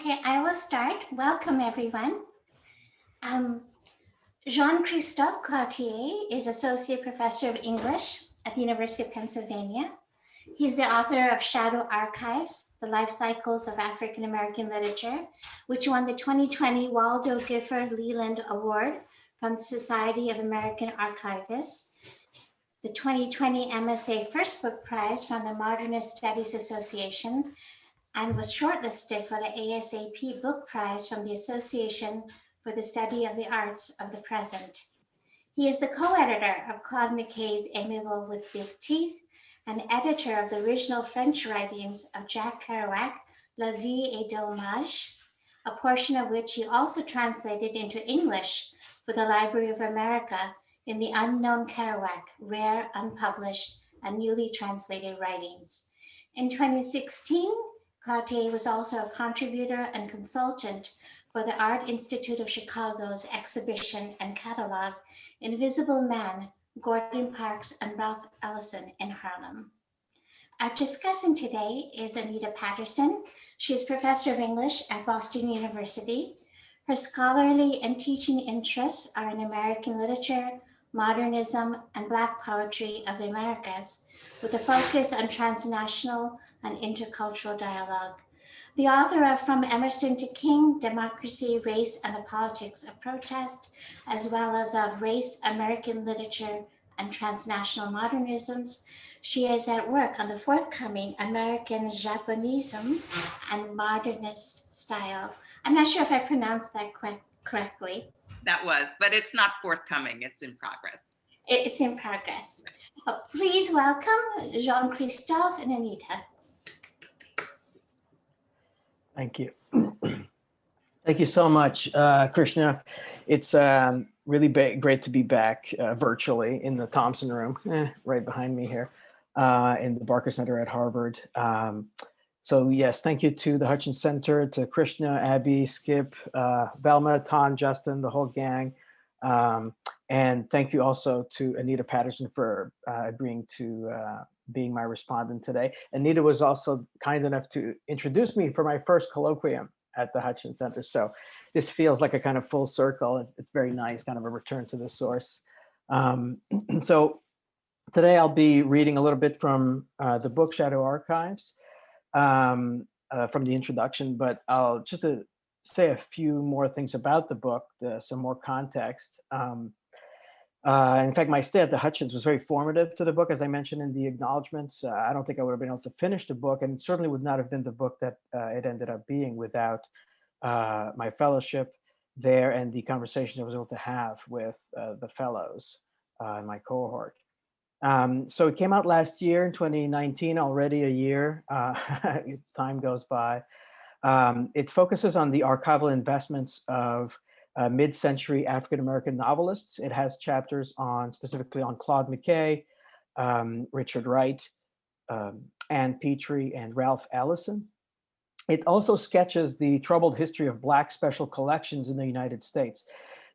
Okay, I will start. Welcome, everyone. Jean-Christophe Cloutier is Associate Professor of English at the University of Pennsylvania. He's the author of Shadow Archives, The Lifecycles of African American Literature, which won the 2020 Waldo Gifford Leland Award from the Society of American Archivists, the 2020 MSA First Book Prize from the Modernist Studies Association, and was shortlisted for the ASAP Book Prize from the Association for the Study of the Arts of the Present. He is the co-editor of Claude McKay's Amiable with Big Teeth and editor of the original French writings of Jacques Kerouac, La Vie et Dommage, a portion of which he also translated into English for the Library of America in the Unknown Kerouac, Rare, Unpublished, and Newly Translated Writings. In 2016, Cloutier was also a contributor and consultant for the Art Institute of Chicago's exhibition and catalog, Invisible Man, Gordon Parks and Ralph Ellison in Harlem. Our discussant today is Anita Patterson. She is professor of English at Boston University. Her scholarly and teaching interests are in American literature, modernism, and Black poetry of the Americas, with a focus on transnational and intercultural dialogue. The author of From Emerson to King, Democracy, Race, and the Politics of Protest, as well as of Race, American Literature, and Transnational Modernisms. She is at work on the forthcoming American Japonism and Modernist Style. I'm not sure if I pronounced that correctly. That was, but it's not forthcoming, it's in progress. It's in progress. Please welcome Jean-Christophe and Anita. Thank you. Thank you so much, Krishna. It's really great to be back virtually in the Thompson Room, right behind me here, in the Barker Center at Harvard. So yes, thank you to the Hutchins Center, to Krishna, Abby, Skip, Velma, Tom, Justin, the whole gang. And thank you also to Anita Patterson for agreeing to being my respondent today. Anita was also kind enough to introduce me for my first colloquium at the Hutchins Center. So this feels like a kind of full circle. It's very nice, kind of a return to the source. So today I'll be reading a little bit from the book Shadow Archives, from the introduction, but I'll just say a few more things about the book, some more context. In fact, my stay at the Hutchins was very formative to the book, as I mentioned in the acknowledgements. I don't think I would have been able to finish the book, and it certainly would not have been the book that it ended up being without my fellowship there and the conversation I was able to have with the fellows in my cohort. So it came out last year in 2019, already a year. Time goes by. It focuses on the archival investments of mid-century African-American novelists. It has chapters specifically on Claude McKay, Richard Wright, Ann Petrie, and Ralph Ellison. It also sketches the troubled history of Black special collections in the United States,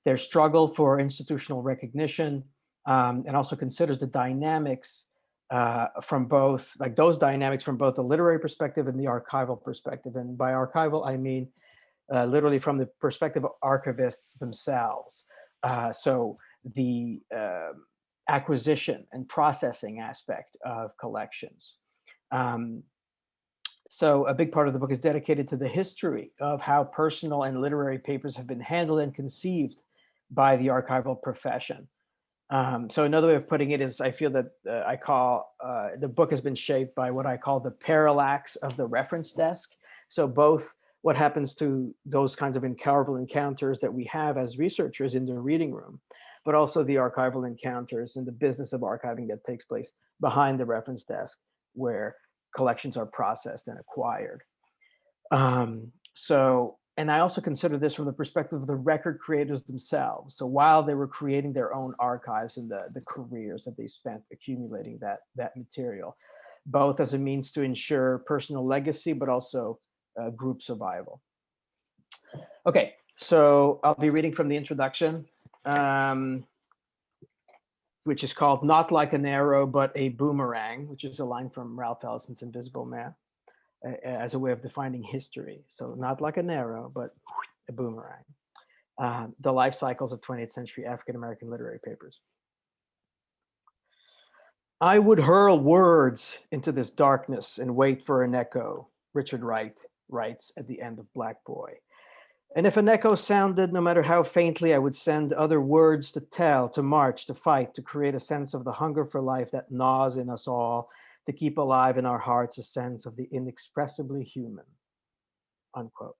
their struggle for institutional recognition, and also considers the dynamics from both, like those dynamics from both the literary perspective and the archival perspective. And by archival, I mean literally from the perspective of archivists themselves. So the acquisition and processing aspect of collections. So a big part of the book is dedicated to the history of how personal and literary papers have been handled and conceived by the archival profession. So another way of putting it is I feel that I call, the book has been shaped by what I call the parallax of the reference desk. So both what happens to those kinds of archival encounters that we have as researchers in the reading room, but also the archival encounters and the business of archiving that takes place behind the reference desk where collections are processed and acquired. And I also consider this from the perspective of the record creators themselves. So while they were creating their own archives and the careers that they spent accumulating that material, both as a means to ensure personal legacy, but also group survival. Okay, so I'll be reading from the introduction, which is called Not Like an Arrow, but a Boomerang, which is a line from Ralph Ellison's Invisible Man. as a way of defining history. So not like an arrow, but a boomerang. The life cycles of 20th century African American literary papers. I would hurl words into this darkness and wait for an echo, Richard Wright writes at the end of Black Boy. And if an echo sounded, no matter how faintly, I would send other words to tell, to march, to fight, to create a sense of the hunger for life that gnaws in us all, to keep alive in our hearts a sense of the inexpressibly human, unquote.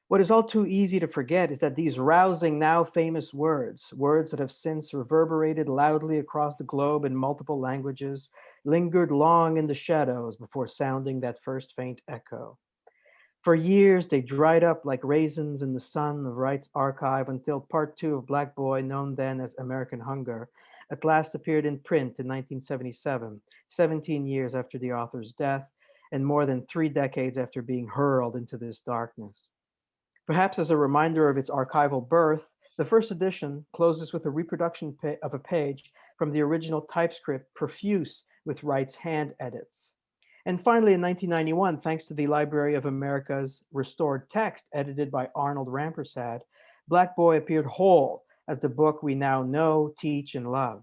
What is all too easy to forget is that these rousing, now famous words, words that have since reverberated loudly across the globe in multiple languages, lingered long in the shadows before sounding that first faint echo. For years, they dried up like raisins in the sun of Wright's archive until part 2 of Black Boy, known then as American Hunger, at last appeared in print in 1977, 17 years after the author's death, and more than 3 decades after being hurled into this darkness. Perhaps as a reminder of its archival birth, the first edition closes with a reproduction of a page from the original typescript, profuse with Wright's hand edits. And finally, in 1991, thanks to the Library of America's restored text edited by Arnold Rampersad, Black Boy appeared whole as the book we now know, teach, and love.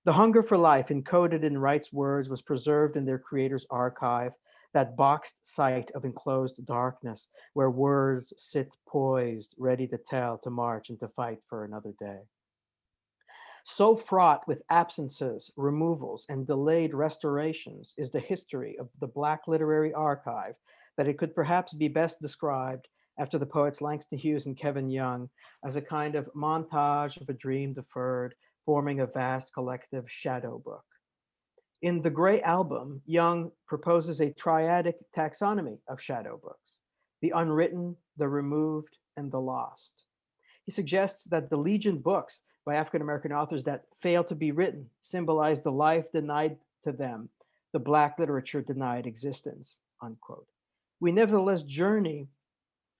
The hunger for life encoded in Wright's words was preserved in their creator's archive, that boxed site of enclosed darkness where words sit poised, ready to tell, to march, and to fight for another day. So fraught with absences, removals, and delayed restorations is the history of the Black literary archive that it could perhaps be best described, after the poets Langston Hughes and Kevin Young, as a kind of montage of a dream deferred, forming a vast collective shadow book. In The Gray Album, Young proposes a triadic taxonomy of shadow books: the unwritten, the removed, and the lost. He suggests that the legion books by African American authors that fail to be written symbolize the life denied to them, the Black literature denied existence, unquote. We nevertheless journey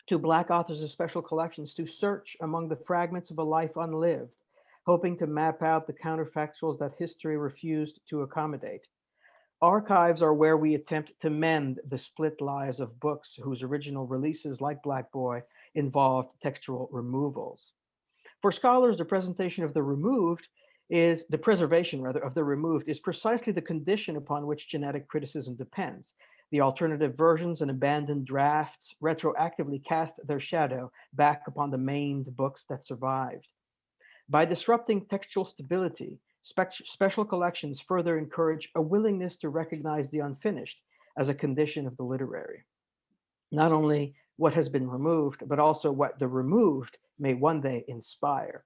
to Black authors of special collections to search among the fragments of a life unlived, hoping to map out the counterfactuals that history refused to accommodate. Archives are where we attempt to mend the split lives of books whose original releases, like Black Boy, involved textual removals. For scholars, the presentation of the removed is the preservation, rather, of the removed is precisely the condition upon which genetic criticism depends. The alternative versions and abandoned drafts retroactively cast their shadow back upon the maimed books that survived. By disrupting textual stability, special collections further encourage a willingness to recognize the unfinished as a condition of the literary. Not only what has been removed, but also what the removed may one day inspire.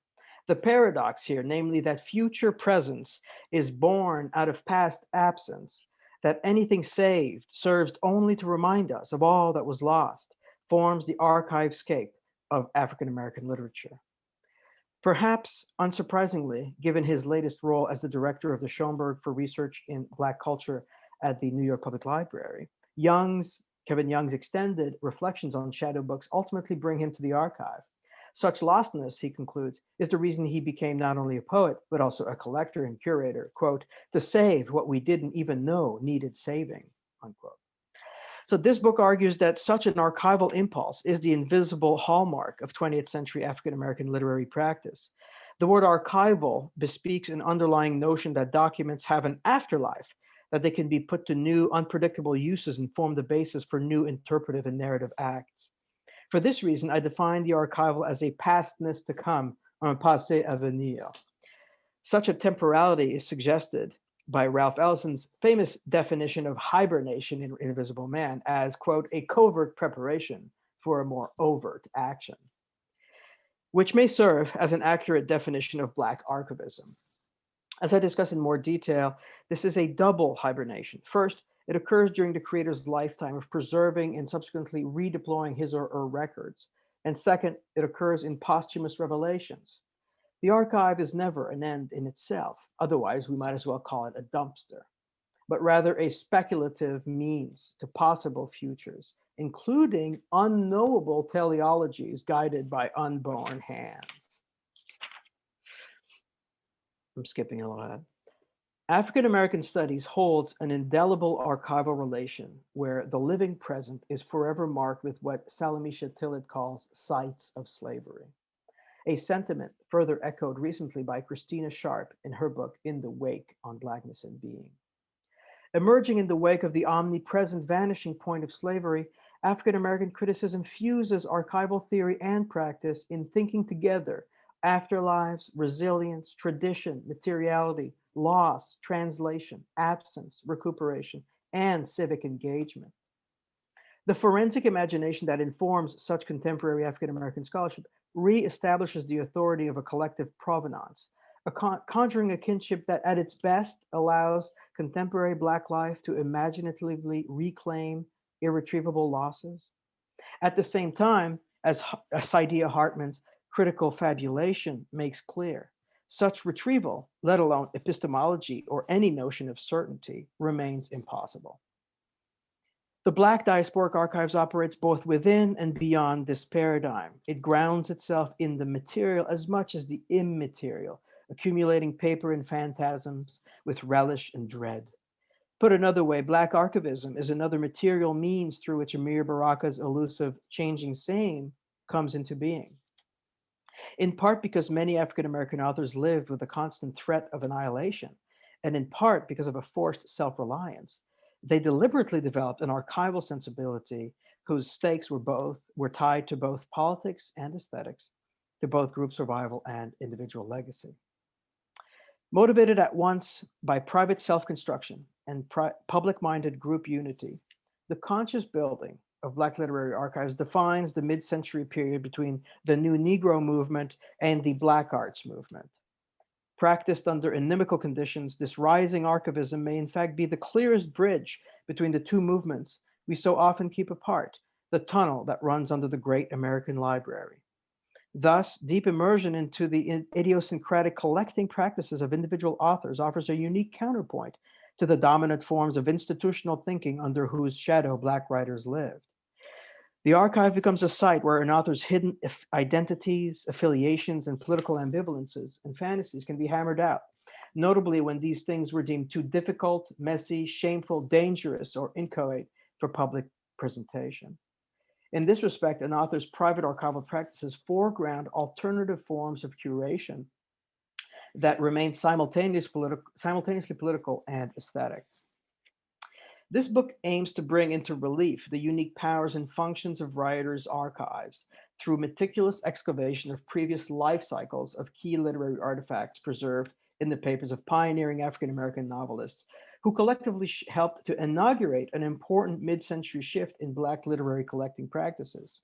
The paradox here, namely that future presence is born out of past absence, that anything saved serves only to remind us of all that was lost, forms the archivescape of African American literature. Perhaps unsurprisingly, given his latest role as the director of the Schoenberg for Research in Black Culture at the New York Public Library, Kevin Young's extended reflections on shadow books ultimately bring him to the archive. Such lostness, he concludes, is the reason he became not only a poet, but also a collector and curator, quote, to save what we didn't even know needed saving, unquote. So this book argues that such an archival impulse is the invisible hallmark of 20th century African-American literary practice. The word archival bespeaks an underlying notion that documents have an afterlife, that they can be put to new, unpredictable uses and form the basis for new interpretive and narrative acts. For this reason, I define the archival as a pastness to come, un passé à venir. Such a temporality is suggested by Ralph Ellison's famous definition of hibernation in Invisible Man as, quote, a covert preparation for a more overt action, which may serve as an accurate definition of Black archivism. As I discuss in more detail, this is a double hibernation. First, it occurs during the creator's lifetime of preserving and subsequently redeploying his or her records. And second, it occurs in posthumous revelations. The archive is never an end in itself. Otherwise, we might as well call it a dumpster, but rather a speculative means to possible futures, including unknowable teleologies guided by unborn hands. I'm skipping a lot. African American studies holds an indelible archival relation where the living present is forever marked with what Salamisha Tillett calls sites of slavery, a sentiment further echoed recently by Christina Sharp in her book In the Wake on Blackness and Being. Emerging in the wake of the omnipresent vanishing point of slavery, African American criticism fuses archival theory and practice in thinking together afterlives, resilience, tradition, materiality, loss, translation, absence, recuperation, and civic engagement. The forensic imagination that informs such contemporary African American scholarship reestablishes the authority of a collective provenance, conjuring a kinship that at its best allows contemporary Black life to imaginatively reclaim irretrievable losses. At the same time, as Saidiya Hartman's critical fabulation makes clear, such retrieval, let alone epistemology or any notion of certainty, remains impossible. The Black Diasporic Archives operates both within and beyond this paradigm. It grounds itself in the material as much as the immaterial, accumulating paper and phantasms with relish and dread. Put another way, Black archivism is another material means through which Amir Baraka's elusive changing saying comes into being. In part because many African American authors lived with the constant threat of annihilation, and in part because of a forced self-reliance, they deliberately developed an archival sensibility whose stakes were tied to both politics and aesthetics, to both group survival and individual legacy. Motivated at once by private self-construction and public-minded group unity, the conscious building of Black literary archives defines the mid-century period between the New Negro movement and the Black arts movement. Practiced under inimical conditions, this rising archivism may in fact be the clearest bridge between the two movements we so often keep apart, the tunnel that runs under the great American library. Thus, deep immersion into the idiosyncratic collecting practices of individual authors offers a unique counterpoint to the dominant forms of institutional thinking under whose shadow Black writers lived. The archive becomes a site where an author's hidden identities, affiliations, and political ambivalences and fantasies can be hammered out, notably when these things were deemed too difficult, messy, shameful, dangerous, or inchoate for public presentation. In this respect, an author's private archival practices foreground alternative forms of curation that remain simultaneously political and aesthetic. This book aims to bring into relief the unique powers and functions of writers' archives through meticulous excavation of previous life cycles of key literary artifacts preserved in the papers of pioneering African American novelists who collectively helped to inaugurate an important mid-century shift in Black literary collecting practices.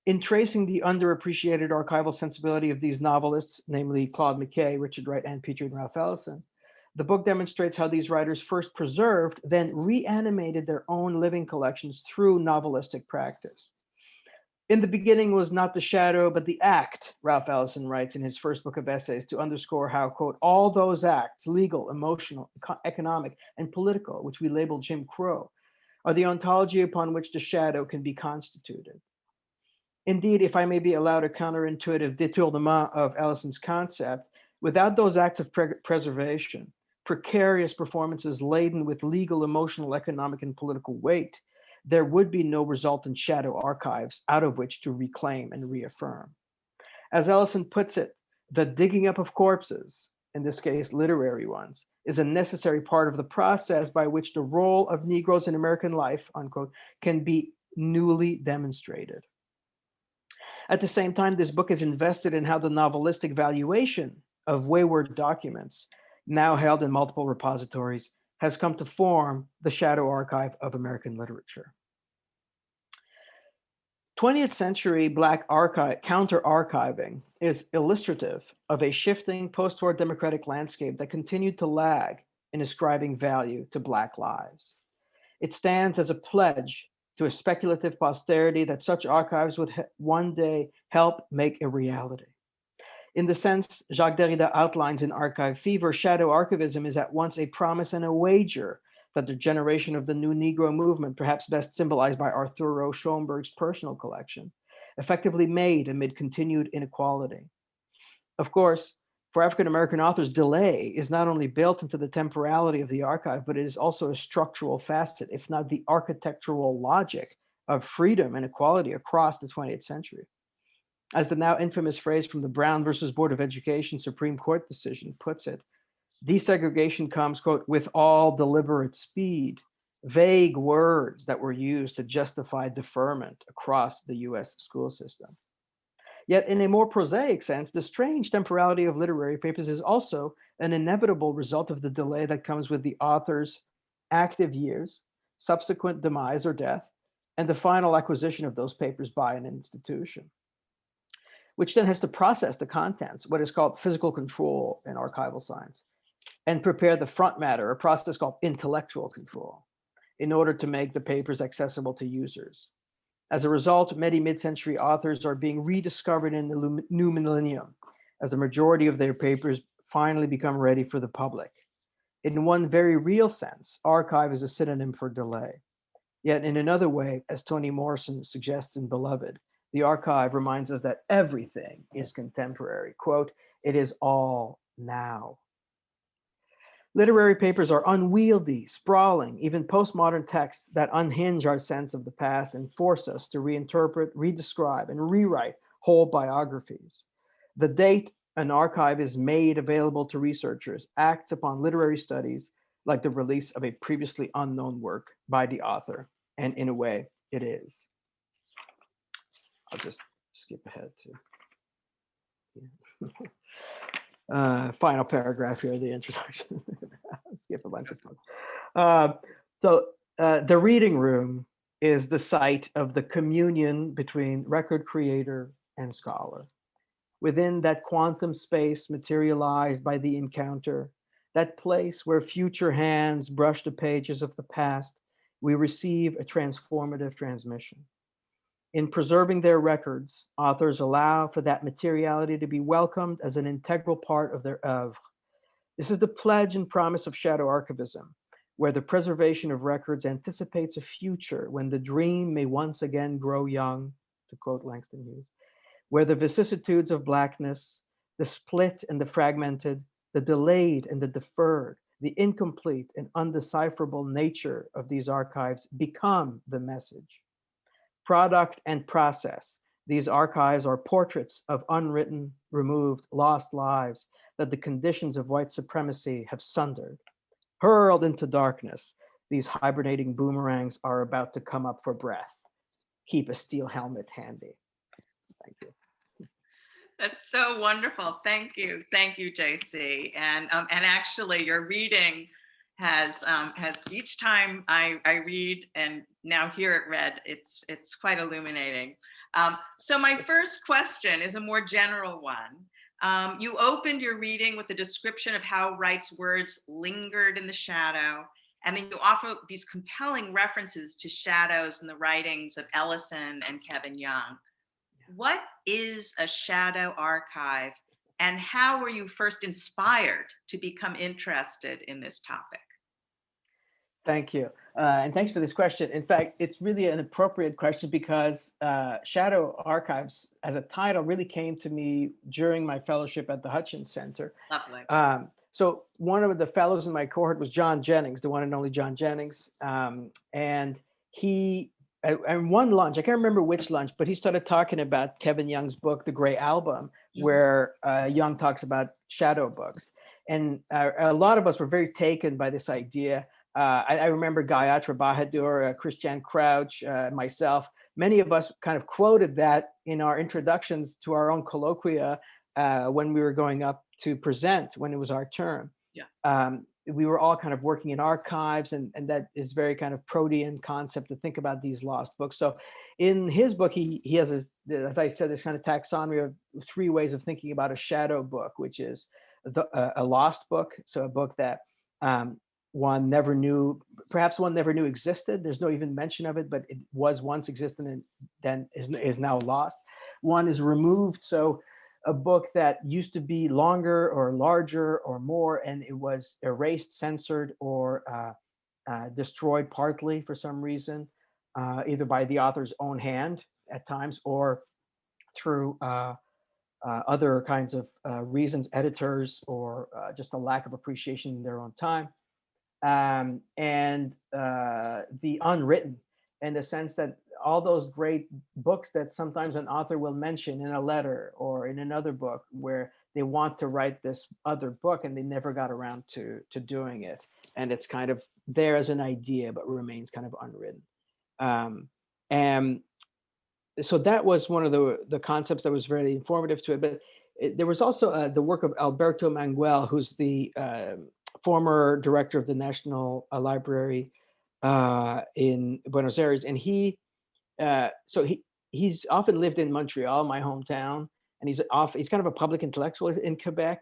In tracing the underappreciated archival sensibility of these novelists, namely Claude McKay, Richard Wright, Ann Petrie, and Ralph Ellison, the book demonstrates how these writers first preserved, then reanimated their own living collections through novelistic practice. In the beginning was not the shadow, but the act, Ralph Ellison writes in his first book of essays to underscore how, quote, all those acts, legal, emotional, economic, and political, which we label Jim Crow, are the ontology upon which the shadow can be constituted. Indeed, if I may be allowed a counterintuitive détournement of Ellison's concept, without those acts of preservation, precarious performances laden with legal, emotional, economic, and political weight, there would be no resultant shadow archives out of which to reclaim and reaffirm. As Ellison puts it, the digging up of corpses, in this case, literary ones, is a necessary part of the process by which the role of Negroes in American life, unquote, can be newly demonstrated. At the same time, this book is invested in how the novelistic valuation of wayward documents, now held in multiple repositories, has come to form the shadow archive of American literature. 20th century Black counter-archiving is illustrative of a shifting post-war democratic landscape that continued to lag in ascribing value to Black lives. It stands as a pledge to a speculative posterity that such archives would one day help make a reality. In the sense Jacques Derrida outlines in Archive Fever, shadow archivism is at once a promise and a wager that the generation of the New Negro movement, perhaps best symbolized by Arturo Schoenberg's personal collection, effectively made amid continued inequality. Of course, For African-American authors, delay is not only built into the temporality of the archive, but it is also a structural facet, if not the architectural logic of freedom and equality across the 20th century. As the now infamous phrase from the Brown versus Board of Education Supreme Court decision puts it, desegregation comes, quote, with all deliberate speed, vague words that were used to justify deferment across the US school system. Yet in a more prosaic sense, the strange temporality of literary papers is also an inevitable result of the delay that comes with the author's active years, subsequent demise or death, and the final acquisition of those papers by an institution, which then has to process the contents, what is called physical control in archival science, and prepare the front matter, a process called intellectual control, in order to make the papers accessible to users. As a result, many mid-century authors are being rediscovered in the new millennium, as the majority of their papers finally become ready for the public. In one very real sense, archive is a synonym for delay. Yet in another way, as Toni Morrison suggests in Beloved, the archive reminds us that everything is contemporary. Quote, it is all now. Literary papers are unwieldy, sprawling, even postmodern texts that unhinge our sense of the past and force us to reinterpret, redescribe, and rewrite whole biographies. The date an archive is made available to researchers acts upon literary studies like the release of a previously unknown work by the author, and in a way, it is. I'll just skip ahead to final paragraph here, the introduction. Skip a bunch of stuff. The reading room is the site of the communion between record creator and scholar. Within that quantum space materialized by the encounter, that place where future hands brush the pages of the past, we receive a transformative transmission. In preserving their records, authors allow for that materiality to be welcomed as an integral part of their oeuvre. This is the pledge and promise of shadow archivism, where the preservation of records anticipates a future when the dream may once again grow young, to quote Langston Hughes, where the vicissitudes of Blackness, the split and the fragmented, the delayed and the deferred, the incomplete and undecipherable nature of these archives become the message. Product and process, these archives are portraits of unwritten, removed, lost lives that the conditions of white supremacy have sundered. Hurled into darkness, these hibernating boomerangs are about to come up for breath. Keep a steel helmet handy. Thank you. That's so wonderful. Thank you, JC. And actually, your reading has each time I read and now hear it read, it's quite illuminating. So my first question is a more general one. You opened your reading with a description of how Wright's words lingered in the shadow, and then you offer these compelling references to shadows in the writings of Ellison and Kevin Young. What is a shadow archive, and how were you first inspired to become interested in this topic? Thank you. And thanks for this question. In fact, it's really an appropriate question because Shadow Archives as a title really came to me during my fellowship at the Hutchins Center. Lovely. So one of the fellows in my cohort was John Jennings, the one and only John Jennings. And he, and one lunch, I can't remember which lunch, but he started talking about Kevin Young's book, The Gray Album, where Young talks about shadow books. And a lot of us were very taken by this idea. I remember Gayatri Bahadur, Christian Crouch, myself, many of us kind of quoted that in our introductions to our own colloquia when we were going up to present when it was our turn. Yeah. We were all kind of working in archives, and that is very kind of Protean concept to think about these lost books. So in his book, he has, as I said, this kind of taxonomy of 3 ways of thinking about a shadow book, which is a lost book, so a book that one never knew, perhaps one never knew existed. There's no even mention of it, but it was once existent and then is now lost. One is removed, so a book that used to be longer or larger or more, and it was erased, censored, or destroyed partly for some reason, either by the author's own hand at times or through other kinds of reasons, editors, or just a lack of appreciation in their own time. And the unwritten, in the sense that all those great books that sometimes an author will mention in a letter or in another book, where they want to write this other book and they never got around to doing it, and it's kind of there as an idea but remains kind of unwritten. And so that was one of the concepts that was very informative to it. But there was also the work of Alberto Manguel, who's the former director of the National Library in Buenos Aires, and he's often lived in Montreal, my hometown, and he's kind of a public intellectual in Quebec.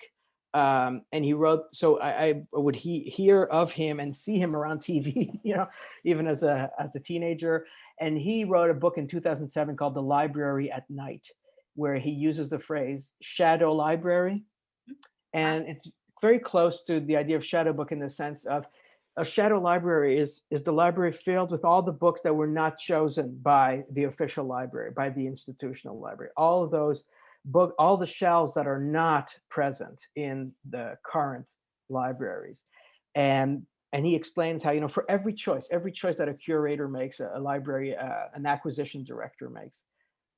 And he wrote, so I would hear of him and see him around TV, even as a teenager. And he wrote a book in 2007 called The Library at Night, where he uses the phrase shadow library. And it's very close to the idea of shadow book, in the sense of a shadow library is the library filled with all the books that were not chosen by the official library, by the institutional library. All of those books, all the shelves that are not present in the current libraries. And he explains how, for every choice that a curator makes, a library, an acquisition director makes,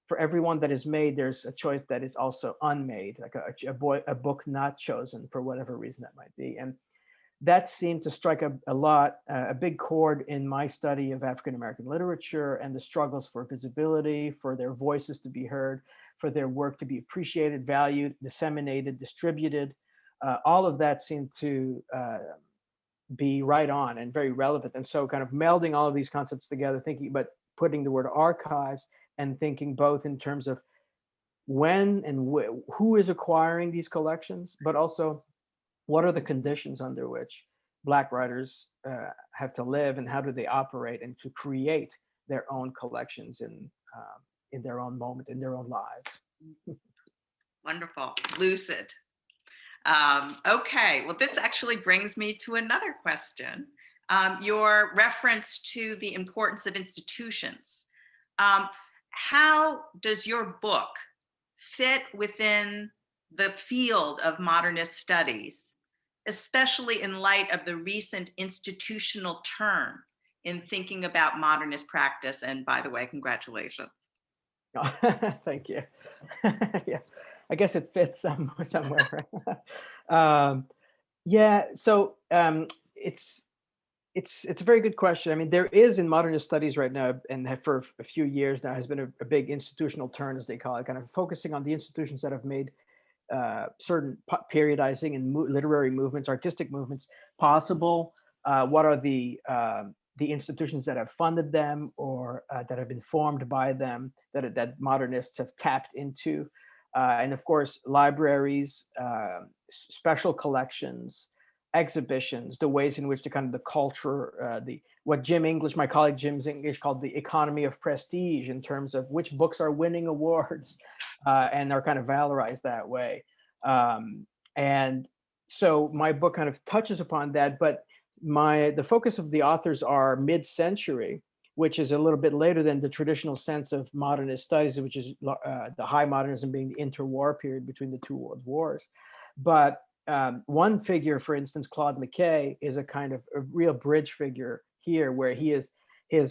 for every one that is made, there's a choice that is also unmade, like a book not chosen for whatever reason that might be. And that seemed to strike a big chord in my study of African American literature and the struggles for visibility, for their voices to be heard, for their work to be appreciated, valued, disseminated, distributed. All of that seemed to be right on and very relevant. And so kind of melding all of these concepts together, thinking about putting the word archives, and thinking both in terms of when and who is acquiring these collections, but also what are the conditions under which Black writers have to live, and how do they operate and to create their own collections in their own moment, in their own lives. Wonderful, lucid. Okay, well, this actually brings me to another question. Your reference to the importance of institutions. How does your book fit within the field of modernist studies, especially in light of the recent institutional turn in thinking about modernist practice? And by the way, congratulations. Oh, thank you. Yeah, I guess it fits somewhere. Yeah, so it's a very good question. I mean, there is in modernist studies right now, and for a few years now, has been a big institutional turn, as they call it, kind of focusing on the institutions that have made certain periodizing and literary movements, artistic movements possible. What are the institutions that have funded them, or that have been formed by them, that modernists have tapped into? And of course, libraries, special collections, exhibitions, the ways in which the kind of the culture, what my colleague Jim's English called the economy of prestige, in terms of which books are winning awards and are kind of valorized that way. And so my book kind of touches upon that, but the focus of the authors are mid-century, which is a little bit later than the traditional sense of modernist studies, which is the high modernism being the interwar period between the two world wars. But one figure, for instance, Claude McKay, is a kind of a real bridge figure here, where his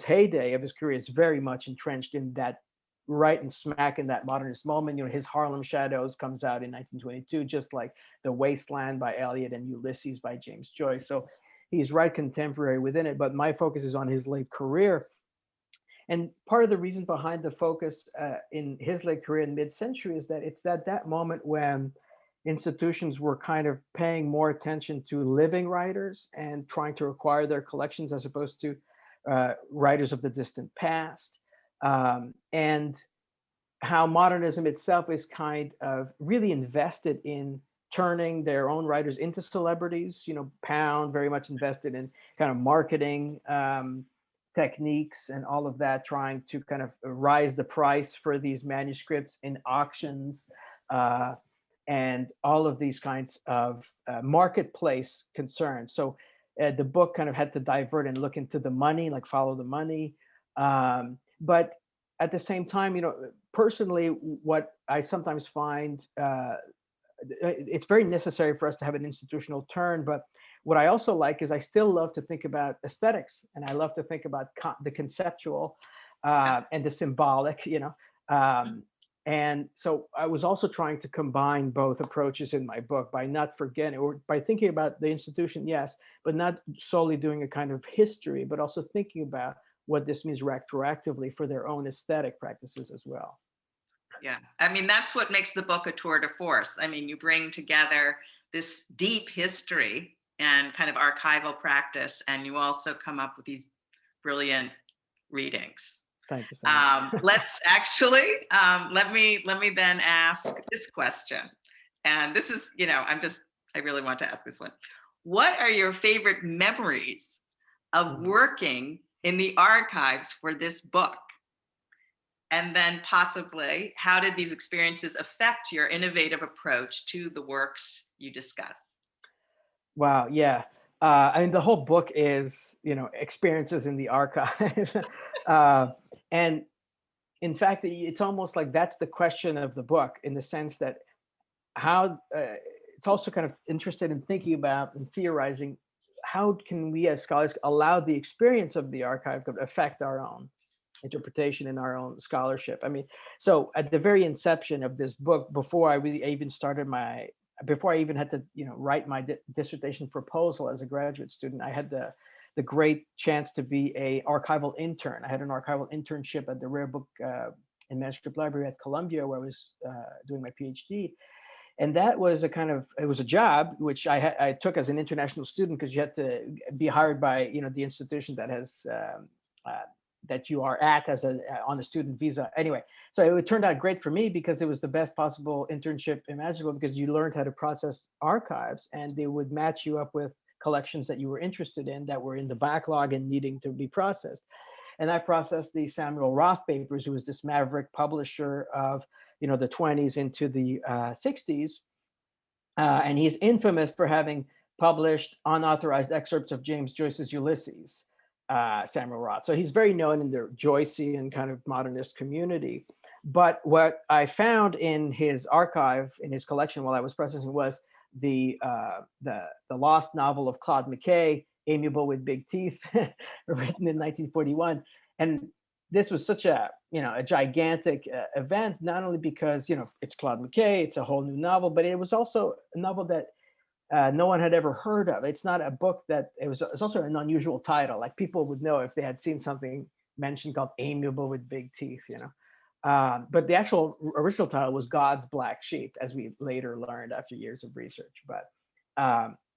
heyday of his career is very much entrenched in that, right and smack in that modernist moment. His Harlem Shadows comes out in 1922, just like The Wasteland by Eliot and Ulysses by James Joyce. So he's right contemporary within it, but my focus is on his late career. And part of the reason behind the focus in his late career in mid-century is that it's that moment when institutions were kind of paying more attention to living writers and trying to acquire their collections, as opposed to writers of the distant past. And how modernism itself is kind of really invested in turning their own writers into celebrities. Pound very much invested in kind of marketing techniques and all of that, trying to kind of rise the price for these manuscripts in auctions, and all of these kinds of marketplace concerns. So the book kind of had to divert and look into the money, like follow the money. But at the same time, personally, what I sometimes find, it's very necessary for us to have an institutional turn, but what I also like is I still love to think about aesthetics, and I love to think about the conceptual and the symbolic, and so I was also trying to combine both approaches in my book by not forgetting, or by thinking about the institution, yes, but not solely doing a kind of history, but also thinking about what this means retroactively for their own aesthetic practices as well. Yeah, I mean, that's what makes the book a tour de force. I mean, you bring together this deep history and kind of archival practice, and you also come up with these brilliant readings. Thank you so much. Let's actually, let me then ask this question. And this is, I really want to ask this one. What are your favorite memories of working in the archives for this book? And then possibly, how did these experiences affect your innovative approach to the works you discuss? Wow, yeah. I mean, the whole book is, experiences in the archive. And in fact, it's almost like that's the question of the book, in the sense that how it's also kind of interested in thinking about and theorizing how can we as scholars allow the experience of the archive to affect our own interpretation and our own scholarship. I mean, so at the very inception of this book, before I even had to write my dissertation proposal as a graduate student, I had the great chance to be a archival intern. I had an archival internship at the Rare Book and Manuscript Library at Columbia, where I was doing my PhD. And that was it was a job which I took as an international student, because you had to be hired by the institution that has that you are at as on a student visa. Anyway, so it turned out great for me, because it was the best possible internship imaginable, because you learned how to process archives, and they would match you up with collections that you were interested in, that were in the backlog and needing to be processed. And I processed the Samuel Roth papers, who was this maverick publisher of the 20s into the 60s. And he's infamous for having published unauthorized excerpts of James Joyce's Ulysses, Samuel Roth. So he's very known in the Joycean kind of modernist community. But what I found in his archive, in his collection while I was processing, was the lost novel of Claude McKay, Amiable with Big Teeth, written in 1941. And this was such a gigantic event, not only because it's Claude McKay, it's a whole new novel, but it was also a novel that no one had ever heard of. It's not a book that it's also an unusual title. Like, people would know if they had seen something mentioned called Amiable with Big Teeth, But the actual original title was God's Black Sheep, as we later learned after years of research. But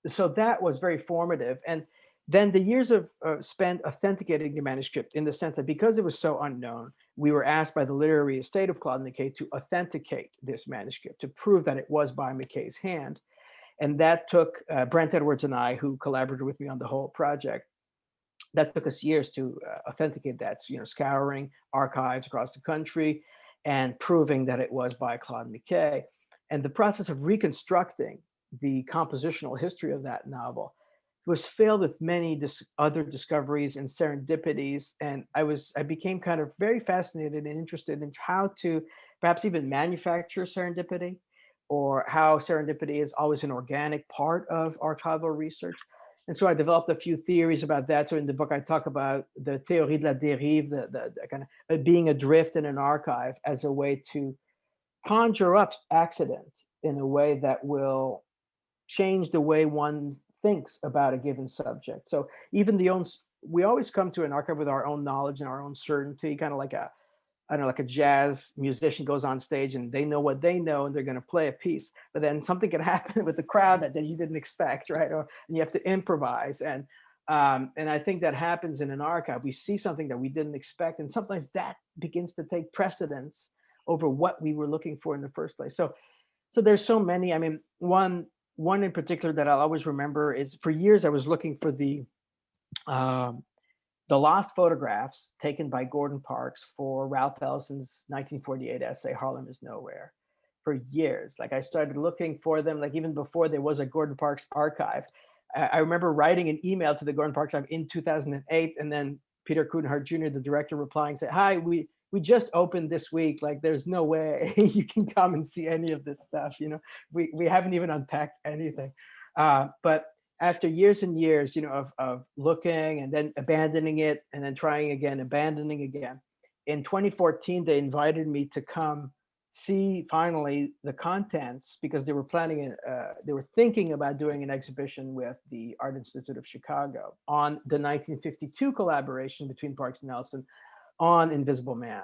so that was very formative. And then the years of spent authenticating the manuscript, in the sense that because it was so unknown, we were asked by the literary estate of Claude McKay to authenticate this manuscript, to prove that it was by McKay's hand. And that took Brent Edwards and I, who collaborated with me on the whole project, that took us years to authenticate that, scouring archives across the country and proving that it was by Claude McKay. And the process of reconstructing the compositional history of that novel was filled with many other discoveries and serendipities. And I became kind of very fascinated and interested in how to perhaps even manufacture serendipity, or how serendipity is always an organic part of archival research. And so I developed a few theories about that. So in the book, I talk about the théorie de la dérive, the kind of being adrift in an archive as a way to conjure up accident in a way that will change the way one thinks about a given subject. So even we always come to an archive with our own knowledge and our own certainty, kind of like like a jazz musician goes on stage and they know what they know and they're going to play a piece, but then something can happen with the crowd that you didn't expect, right? And you have to improvise. And I think that happens in an archive. We see something that we didn't expect, and sometimes that begins to take precedence over what we were looking for in the first place. So there's so many. I mean, one in particular that I'll always remember is, for years I was looking for the lost photographs taken by Gordon Parks for Ralph Ellison's 1948 essay, Harlem is Nowhere, for years. Like, I started looking for them, like even before there was a Gordon Parks archive. I remember writing an email to the Gordon Parks archive in 2008, and then Peter Coudenhart Jr., the director, replying, said, "Hi, we we just opened this week. Like, there's no way you can come and see any of this stuff. We haven't even unpacked anything. But after years and years, of looking and then abandoning it and then trying again, abandoning again, in 2014, they invited me to come see finally the contents, because they were thinking about doing an exhibition with the Art Institute of Chicago on the 1952 collaboration between Parks and Nelson on Invisible Man.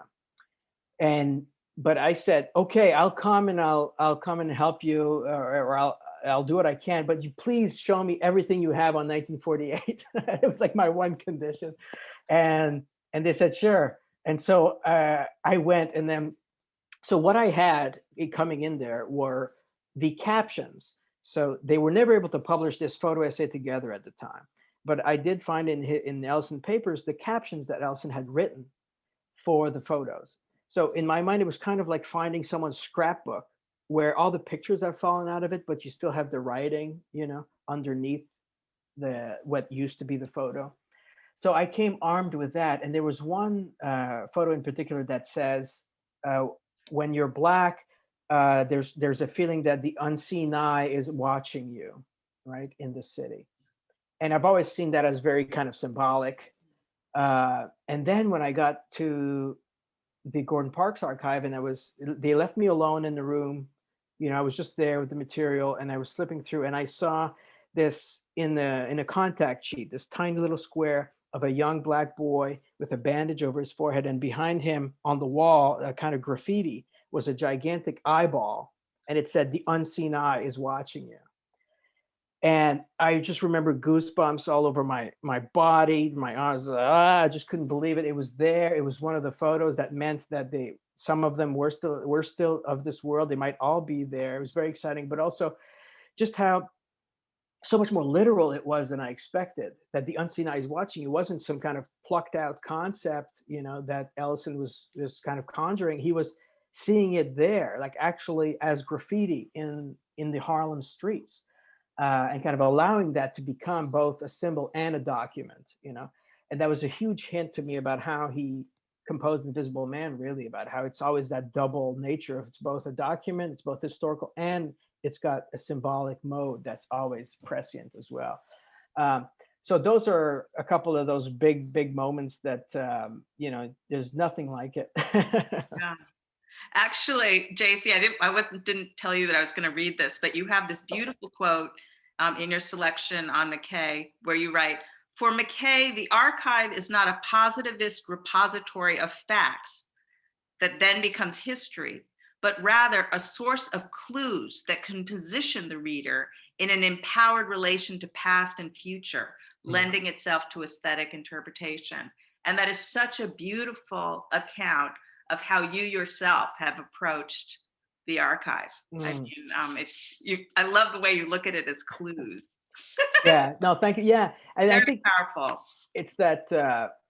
But I said, okay, I'll come and I'll come and help you, or I'll do what I can, but you please show me everything you have on 1948. It was like my one condition. And they said, sure. And so I went, and then, so what I had coming in there were the captions. So they were never able to publish this photo essay together at the time, but I did find in the Ellison papers, the captions that Ellison had written for the photos. So in my mind, it was kind of like finding someone's scrapbook where all the pictures have fallen out of it, but you still have the writing, underneath what used to be the photo. So I came armed with that. And there was one photo in particular that says, when you're Black, there's a feeling that the unseen eye is watching you, right, in the city. And I've always seen that as very kind of symbolic. And then when I got to the Gordon Parks archive, and they left me alone in the room, I was just there with the material, and I was flipping through, and I saw this in a contact sheet, this tiny little square of a young Black boy with a bandage over his forehead, and behind him on the wall, a kind of graffiti, was a gigantic eyeball, and it said, "The unseen eye is watching you." And I just remember goosebumps all over my body, my arms. I just couldn't believe it. It was there. It was one of the photos that meant that some of them were still of this world. They might all be there. It was very exciting, but also just how so much more literal it was than I expected, that the unseen eye is watching you wasn't some kind of plucked out concept, that Ellison was kind of conjuring. He was seeing it there, like actually as graffiti in the Harlem streets, and kind of allowing that to become both a symbol and a document, and that was a huge hint to me about how he composed Invisible Man, really, about how it's always that double nature of it's both a document, it's both historical, and it's got a symbolic mode that's always prescient as well. So those are a couple of those big moments that, there's nothing like it. Yeah. Actually, JC, I didn't tell you that I was going to read this, but you have this beautiful quote in your selection on McKay, where you write, "For McKay, the archive is not a positivist repository of facts that then becomes history, but rather a source of clues that can position the reader in an empowered relation to past and future, lending itself to aesthetic interpretation." And that is such a beautiful account of how you yourself have approached the archive. I mean, I love the way you look at it as clues. Yeah, no, thank you. Yeah, and Very I think powerful. it's that,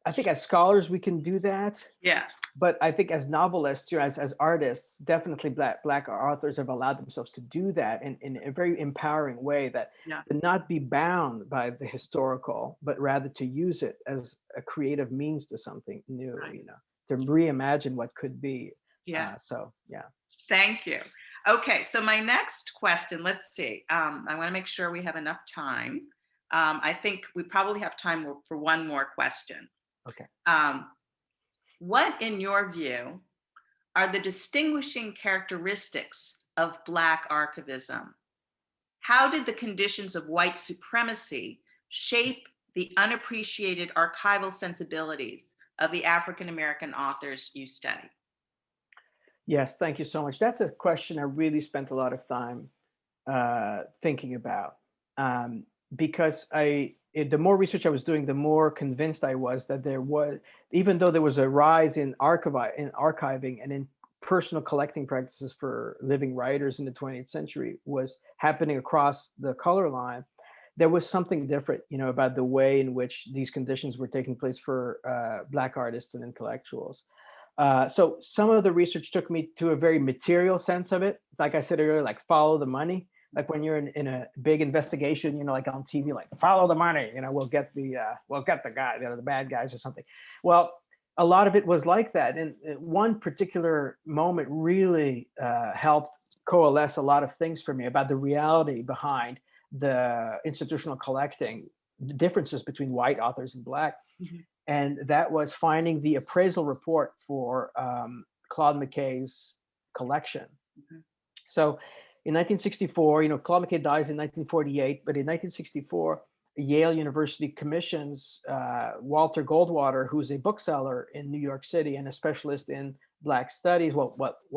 I think as scholars, we can do that. Yeah. But I think as novelists, as artists, definitely Black authors have allowed themselves to do that in a very empowering way, that to not be bound by the historical, but rather to use it as a creative means to something new, Right. To reimagine what could be. Yeah. So, yeah. Thank you. Okay, so my next question, let's see. I want to make sure we have enough time. I think we probably have time for one more question. Okay. What, in your view, are the distinguishing characteristics of Black archivism? How did the conditions of white supremacy shape the unappreciated archival sensibilities of the African-American authors you study? Yes, thank you so much. That's a question I really spent a lot of time thinking about, because the more research I was doing, the more convinced I was that there was, even though there was a rise in archiving and in personal collecting practices for living writers in the 20th century was happening across the color line, there was something different, about the way in which these conditions were taking place for Black artists and intellectuals. So some of the research took me to a very material sense of it. Like I said earlier, like follow the money. Like when you're in a big investigation, like on TV, like follow the money, we'll get the guy, the bad guys or something. Well, a lot of it was like that. And one particular moment really helped coalesce a lot of things for me about the reality behind the institutional collecting, the differences between white authors and Black. And that was finding the appraisal report for Claude McKay's collection. So in 1964, Claude McKay dies in 1948, but in 1964, Yale University commissions Walter Goldwater, who's a bookseller in New York City and a specialist in Black studies. Well,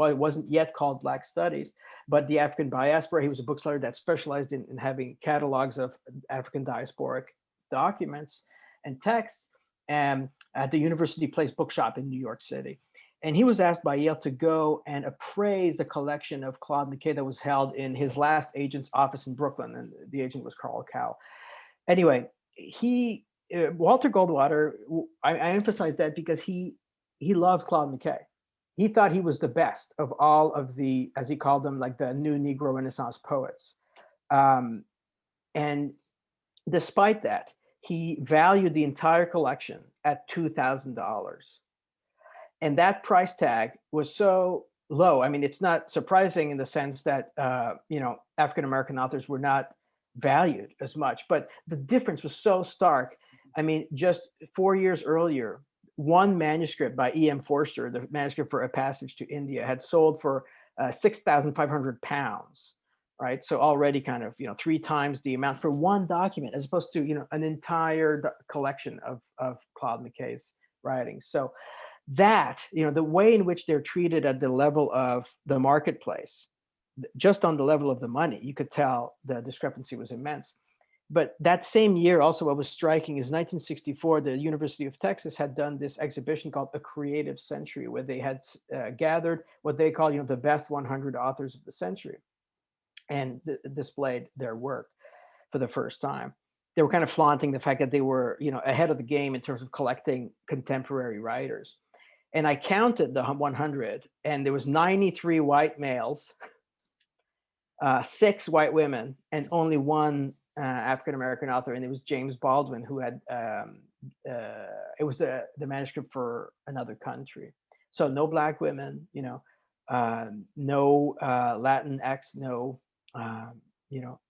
it wasn't yet called Black studies, but the African diaspora. He was a bookseller that specialized in having catalogs of African diasporic documents and texts, at the University Place Bookshop in New York City. And he was asked by Yale to go and appraise the collection of Claude McKay that was held in his last agent's office in Brooklyn, and the agent was Carl Cow. Anyway, Walter Goldwater, I emphasize that because he loved Claude McKay. He thought he was the best of all of the, as he called them, like the new Negro Renaissance poets. And despite that, he valued the entire collection at $2,000. And that price tag was so low. I mean, it's not surprising in the sense that, African-American authors were not valued as much, but the difference was so stark. I mean, just 4 years earlier, one manuscript by E.M. Forster, the manuscript for A Passage to India, had sold for 6,500 pounds, right? So already kind of, 3 times the amount for one document, as opposed to, an entire collection of Claude McKay's writings. So that, the way in which they're treated at the level of the marketplace, just on the level of the money, you could tell the discrepancy was immense. But that same year, also what was striking is 1964, the University of Texas had done this exhibition called A Creative Century, where they had gathered what they call, the best 100 authors of the century, and displayed their work for the first time. They were kind of flaunting the fact that they were, ahead of the game in terms of collecting contemporary writers. And I counted the 100, and there was 93 white males, 6 white women, and only 1 African-American author, and it was James Baldwin, who had, it was the manuscript for another country. So no Black women, no Latinx, no,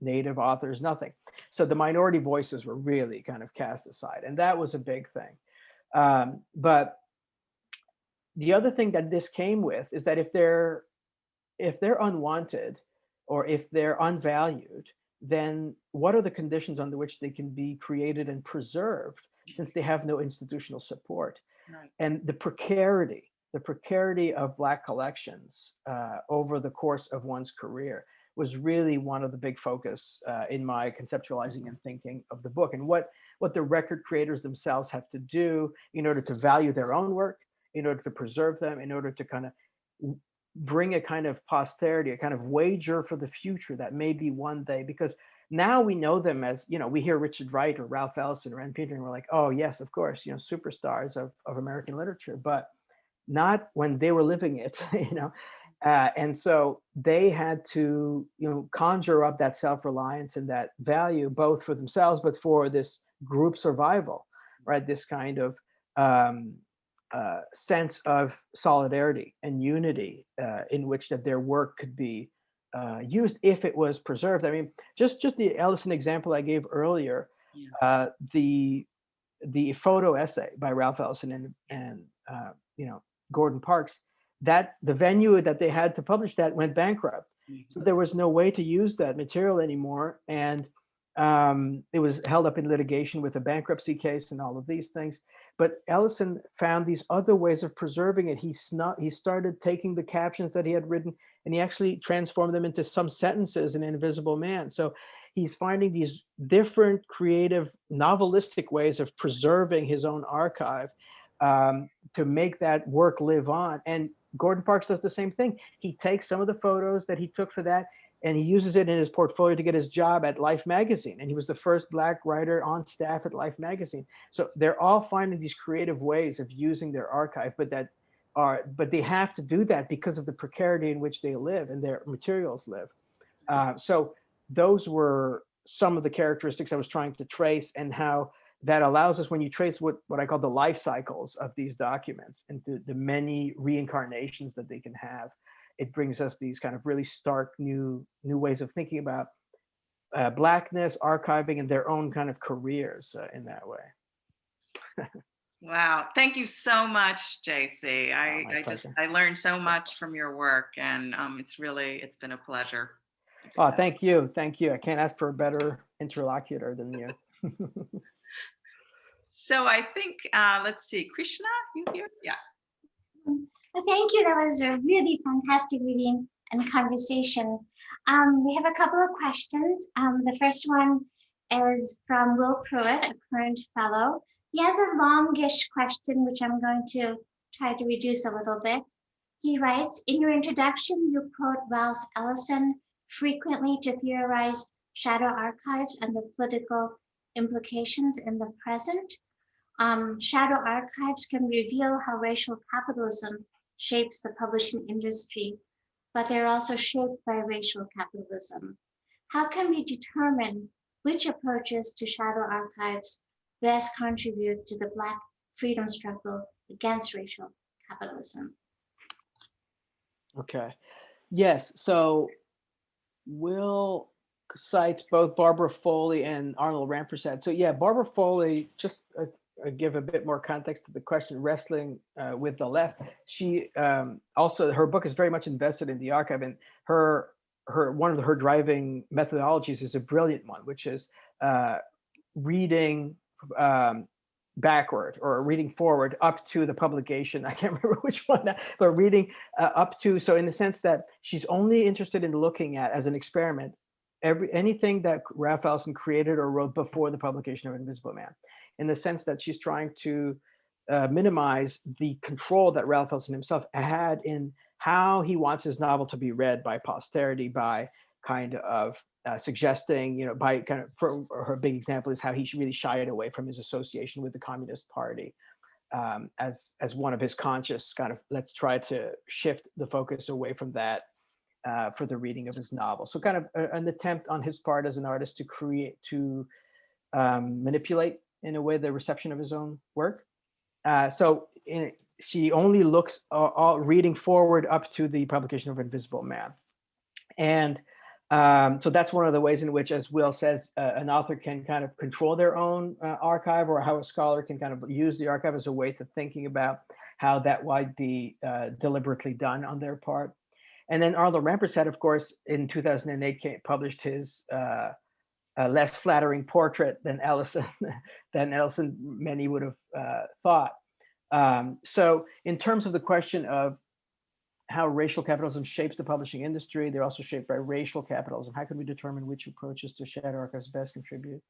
Native authors, nothing. So the minority voices were really kind of cast aside, and that was a big thing. But the other thing that this came with is that if they're unwanted or if they're unvalued, then what are the conditions under which they can be created and preserved, since they have no institutional support? Right. And the precarity of Black collections over the course of one's career was really one of the big focus in my conceptualizing and thinking of the book, and what the record creators themselves have to do in order to value their own work, in order to preserve them, in order to kind of bring a kind of posterity, a kind of wager for the future that maybe one day, because now we know them as, we hear Richard Wright or Ralph Ellison or Ann Peters, and we're like, oh yes, of course, superstars of American literature, but not when they were living it, and so they had to, conjure up that self-reliance and that value, both for themselves, but for this group survival, right? This kind of sense of solidarity and unity in which that their work could be used if it was preserved. I mean, just the Ellison example I gave earlier, the photo essay by Ralph Ellison and Gordon Parks, that the venue that they had to publish that went bankrupt. So there was no way to use that material anymore, and it was held up in litigation with a bankruptcy case and all of these things. But Ellison found these other ways of preserving it. He started taking the captions that he had written, and he actually transformed them into some sentences in Invisible Man. So he's finding these different creative novelistic ways of preserving his own archive to make that work live on. And Gordon Parks does the same thing. He takes some of the photos that he took for that, and he uses it in his portfolio to get his job at Life magazine. And he was the first Black writer on staff at Life magazine. So they're all finding these creative ways of using their archive, but they have to do that because of the precarity in which they live and their materials live. So those were some of the characteristics I was trying to trace, and how that allows us, when you trace what I call the life cycles of these documents and the many reincarnations that they can have, it brings us these kind of really stark new ways of thinking about Blackness, archiving, and their own kind of careers in that way. Wow. Thank you so much, JC. I learned so much from your work, and it's been a pleasure. Oh, thank you. Thank you. I can't ask for a better interlocutor than you. So I think, let's see, Krishna, you here? Yeah. Well, thank you. That was a really fantastic reading and conversation. We have a couple of questions. The first one is from Will Pruitt, a current fellow. He has a longish question, which I'm going to try to reduce a little bit. He writes, in your introduction, you quote Ralph Ellison frequently to theorize shadow archives and the political implications in the present. Shadow archives can reveal how racial capitalism shapes the publishing industry, but they're also shaped by racial capitalism. How can we determine which approaches to shadow archives best contribute to the Black freedom struggle against racial capitalism? Okay. Yes. So Will cites both Barbara Foley and Arnold Rampersad. So yeah, Barbara Foley, just give a bit more context to the question, wrestling with the left. She also, her book is very much invested in the archive, and one of her driving methodologies is a brilliant one, which is reading backward or reading forward up to the publication. I can't remember which one, but reading up to, so in the sense that she's only interested in looking at, as an experiment, anything that Ralph Ellison created or wrote before the publication of Invisible Man, in the sense that she's trying to minimize the control that Ralph Ellison himself had in how he wants his novel to be read by posterity, by kind of suggesting, by kind of, for her big example is how he really shied away from his association with the Communist Party as one of his conscious kind of, let's try to shift the focus away from that for the reading of his novel. So kind of an attempt on his part as an artist to manipulate in a way the reception of his own work. She only looks reading forward up to the publication of Invisible Man. And so that's one of the ways in which, as Will says, an author can kind of control their own archive, or how a scholar can kind of use the archive as a way to thinking about how that might be deliberately done on their part. And then Arnold Rampersad, of course, in 2008 published his less flattering portrait than Ellison many would have thought. So in terms of the question of how racial capitalism shapes the publishing industry, they're also shaped by racial capitalism. How can we determine which approaches to shadow archives best contribute?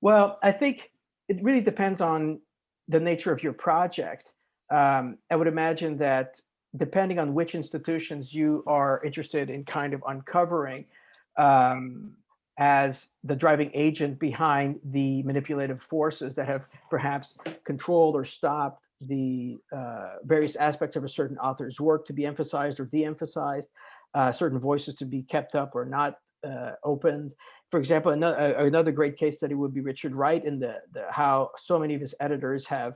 Well, I think it really depends on the nature of your project. I would imagine that depending on which institutions you are interested in kind of uncovering as the driving agent behind the manipulative forces that have perhaps controlled or stopped the various aspects of a certain author's work to be emphasized or de-emphasized, certain voices to be kept up or not opened. For example, another great case study would be Richard Wright, in the how so many of his editors have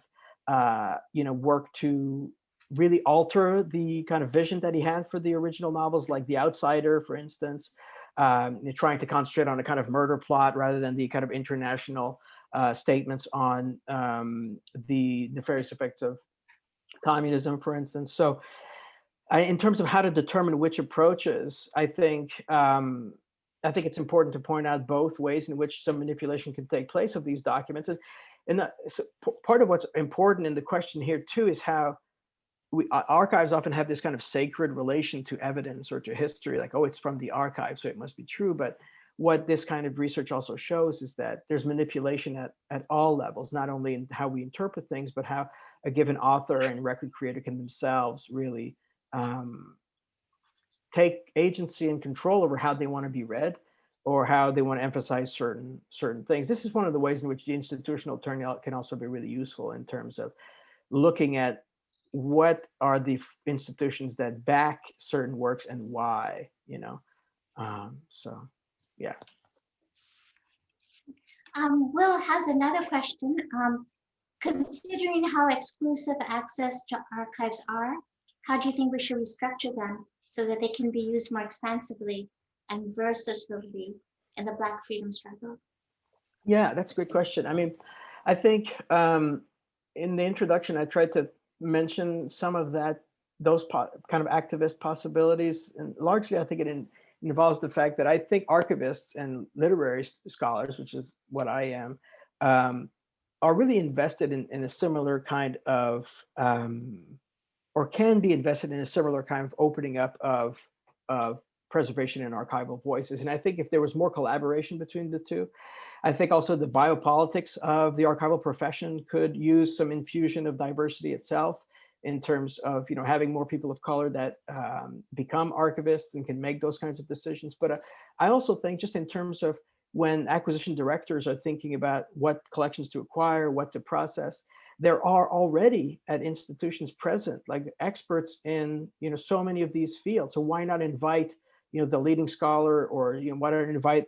worked to really alter the kind of vision that he had for the original novels, like The Outsider, for instance, trying to concentrate on a kind of murder plot rather than the kind of international statements on the nefarious effects of communism, for instance. So in terms of how to determine which approaches, I think it's important to point out both ways in which some manipulation can take place of these documents. And so part of what's important in the question here too is how archives often have this kind of sacred relation to evidence or to history, like, oh, it's from the archive, so it must be true. But what this kind of research also shows is that there's manipulation at all levels, not only in how we interpret things, but how a given author and record creator can themselves really take agency and control over how they want to be read or how they want to emphasize certain things. This is one of the ways in which the institutional turnout can also be really useful in terms of looking at what are the institutions that back certain works and why, so yeah. Will has another question. Considering how exclusive access to archives are, how do you think we should restructure them so that they can be used more expansively and versatilely in the Black freedom struggle? Yeah, that's a great question. I mean, I think in the introduction, I tried to mention some of that, those kind of activist possibilities. And largely, I think it involves the fact that I think archivists and literary scholars, which is what I am, are really invested in a similar kind of, or can be invested in a similar kind of opening up of preservation and archival voices. And I think if there was more collaboration between the two, I think also the biopolitics of the archival profession could use some infusion of diversity itself in terms of, you know, having more people of color that become archivists and can make those kinds of decisions. But I also think just in terms of when acquisition directors are thinking about what collections to acquire, what to process, there are already at institutions present, like experts in, you know, so many of these fields. So why not invite, you know, the leading scholar, or, you know, why not invite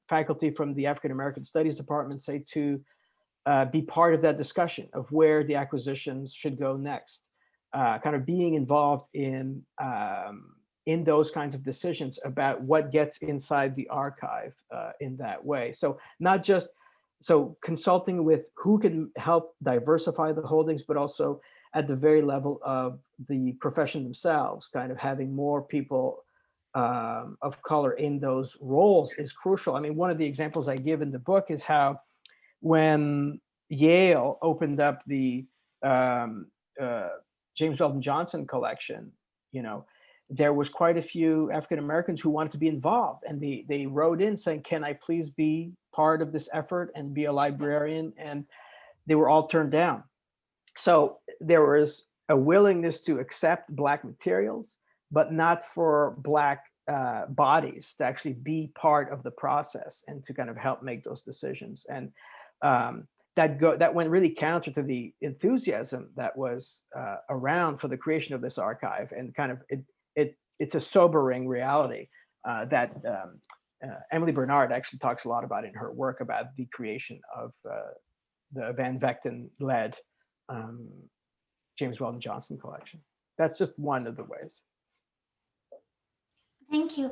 faculty from the African American Studies Department, say, to be part of that discussion of where the acquisitions should go next, kind of being involved in those kinds of decisions about what gets inside the archive in that way. So not just consulting with who can help diversify the holdings, but also at the very level of the profession themselves, kind of having more people of color in those roles is crucial. I mean, one of the examples I give in the book is how when Yale opened up the James Weldon Johnson collection, you know, there was quite a few African Americans who wanted to be involved, and they wrote in saying, "Can I please be part of this effort and be a librarian?" And they were all turned down. So there was a willingness to accept Black materials, but not for Black bodies to actually be part of the process and to kind of help make those decisions. And that went really counter to the enthusiasm that was around for the creation of this archive, and kind of it's a sobering reality that Emily Bernard actually talks a lot about in her work about the creation of the Van Vechten-led James Weldon Johnson collection. That's just one of the ways. Thank you.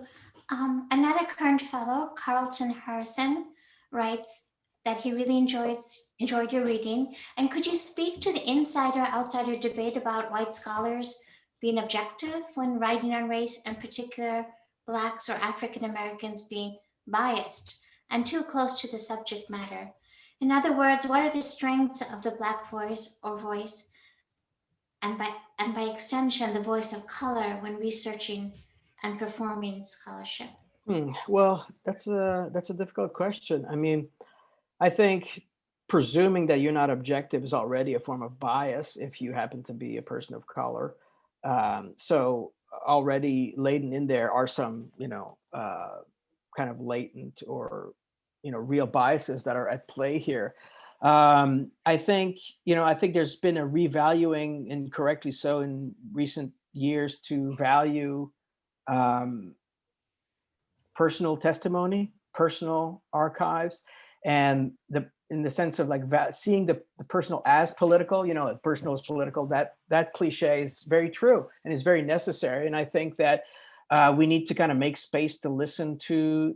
Another current fellow, Carlton Harrison, writes that he really enjoyed your reading. And could you speak to the insider-outsider debate about white scholars being objective when writing on race, in particular Blacks or African Americans being biased and too close to the subject matter? In other words, what are the strengths of the Black voice or voice, and by extension, the voice of color when researching and performing scholarship? Well, that's a difficult question. I mean, I think presuming that you're not objective is already a form of bias if you happen to be a person of color. So already laden in there are some, you know, kind of latent or, you know, real biases that are at play here. I think, you know, I think there's been a revaluing, and correctly so, in recent years to value personal testimony, personal archives, and in the sense of like seeing the personal as political. You know, personal is political. That cliche is very true and is very necessary. And I think that we need to kind of make space to listen to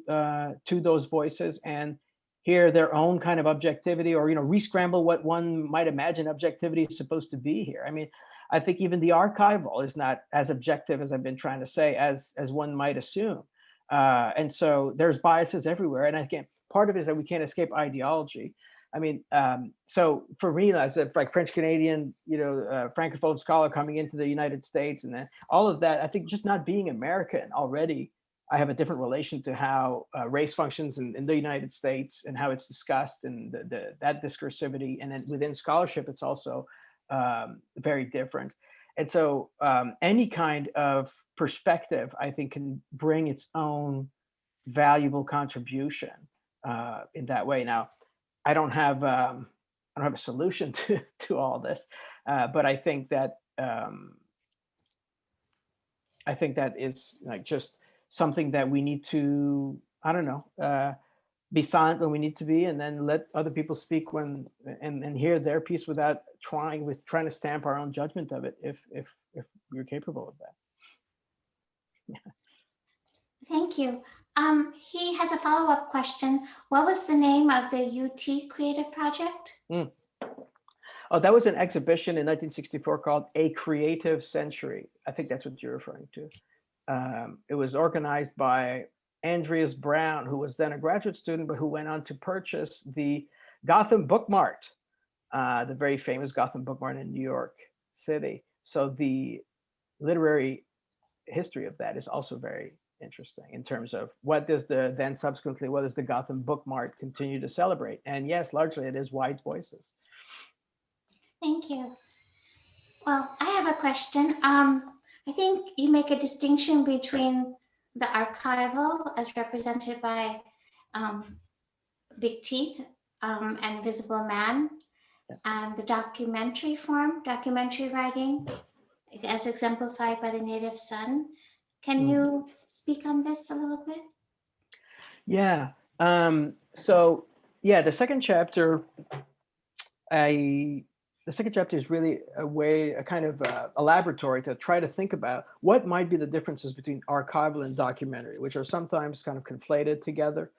those voices and hear their own kind of objectivity, or, you know, re-scramble what one might imagine objectivity is supposed to be here. I mean, I think even the archival is not as objective as I've been trying to say, as one might assume. And so there's biases everywhere. And again, part of it is that we can't escape ideology. I mean, so for me, as a like French Canadian, you know, Francophone scholar coming into the United States, and then all of that, I think just not being American already, I have a different relation to how race functions in the United States and how it's discussed, and that discursivity. And then within scholarship, it's also very different. And so any kind of perspective, I think, can bring its own valuable contribution in that way. Now, I don't have a solution to all this, but I think that is like just something that we need to, I don't know, be silent when we need to be, and then let other people speak when and hear their piece without trying to stamp our own judgment of it if we're capable of that. Thank you. He has a follow-up question. What was the name of the UT Creative Project? Oh, that was an exhibition in 1964 called A Creative Century. I think that's what you're referring to. It was organized by Andreas Brown, who was then a graduate student, but who went on to purchase the Gotham Book Mart, the very famous Gotham Book Mart in New York City. So the literary history of that is also very interesting in terms of what does the Gotham Book Mart continue to celebrate? And yes, largely it is white voices. Thank you. Well, I have a question. I think you make a distinction between the archival as represented by Big Teeth and Visible Man, and the documentary form, documentary writing, as exemplified by the Native Son. Can you speak on this a little bit? Yeah. So yeah, the second chapter is really a kind of a laboratory to try to think about what might be the differences between archival and documentary, which are sometimes kind of conflated together,